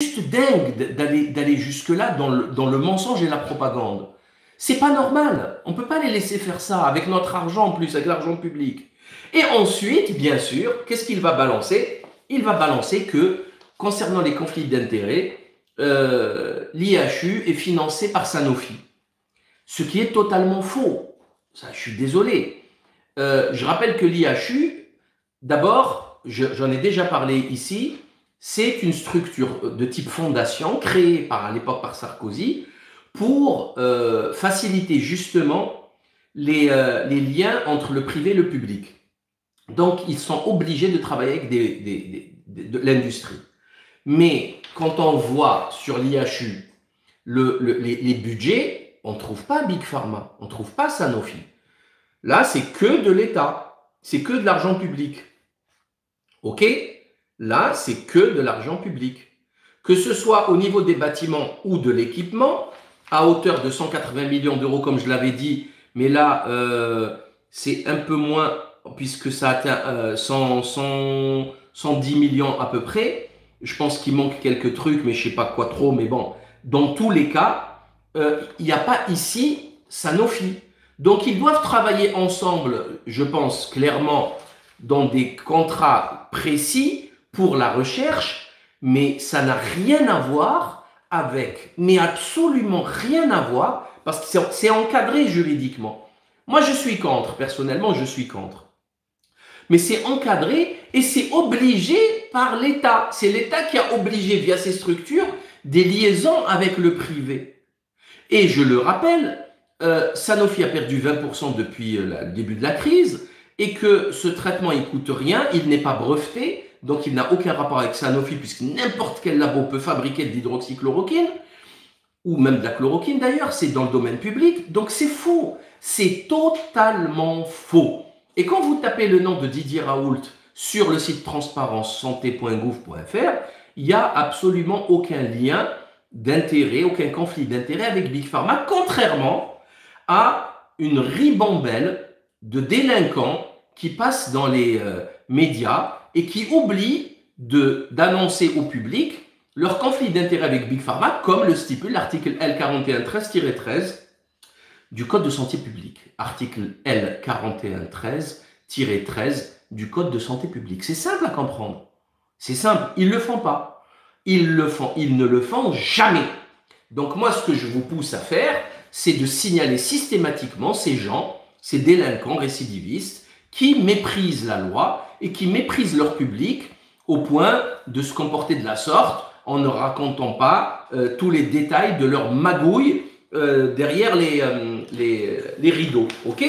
juste dingue d'aller jusque-là dans le mensonge et la propagande. C'est pas normal. On peut pas les laisser faire ça avec notre argent en plus, avec l'argent public. Et ensuite, bien sûr, qu'est-ce qu'il va balancer? Il va balancer que, concernant les conflits d'intérêts, l'IHU est financé par Sanofi. Ce qui est totalement faux. Ça, je suis désolé. Je rappelle que l'IHU, d'abord, j'en ai déjà parlé ici, c'est une structure de type fondation créée à l'époque par Sarkozy pour faciliter justement les liens entre le privé et le public. Donc, ils sont obligés de travailler avec de l'industrie. Mais quand on voit sur l'IHU les budgets, on ne trouve pas Big Pharma, on ne trouve pas Sanofi. Là, c'est que de l'État, c'est que de l'argent public. OK? Là, c'est que de l'argent public. Que ce soit au niveau des bâtiments ou de l'équipement, à hauteur de 180 millions d'euros, comme je l'avais dit, mais là, c'est un peu moins, puisque ça atteint 110 millions à peu près. Je pense qu'il manque quelques trucs, mais je ne sais pas quoi trop, mais bon. Dans tous les cas, il n'y a pas ici Sanofi. Donc, ils doivent travailler ensemble, je pense clairement, dans des contrats précis pour la recherche, mais ça n'a rien à voir avec, mais absolument rien à voir, parce que c'est encadré juridiquement. Moi, je suis contre, personnellement, je suis contre. Mais c'est encadré et c'est obligé par l'État. C'est l'État qui a obligé, via ces structures, des liaisons avec le privé. Et je le rappelle, Sanofi a perdu 20% depuis le début de la crise et que ce traitement, il ne coûte rien, il n'est pas breveté, donc il n'a aucun rapport avec Sanofi puisque n'importe quel labo peut fabriquer de l'hydroxychloroquine ou même de la chloroquine d'ailleurs, c'est dans le domaine public, donc c'est faux, c'est totalement faux. Et quand vous tapez le nom de Didier Raoult sur le site transparencesanté.gouv.fr, il n'y a absolument aucun lien d'intérêt, aucun conflit d'intérêt avec Big Pharma, contrairement à une ribambelle de délinquants qui passent dans les médias et qui oublient d'annoncer au public leur conflit d'intérêt avec Big Pharma, comme le stipule l'article L4113-13 du Code de santé publique. Article L4113-13 du Code de santé publique. C'est simple à comprendre. C'est simple. Ils ne le font pas. Ils ne le font jamais. Donc moi, ce que je vous pousse à faire, c'est de signaler systématiquement ces gens, ces délinquants récidivistes, qui méprisent la loi et qui méprisent leur public au point de se comporter de la sorte en ne racontant pas tous les détails de leur magouille derrière les rideaux. Ok ?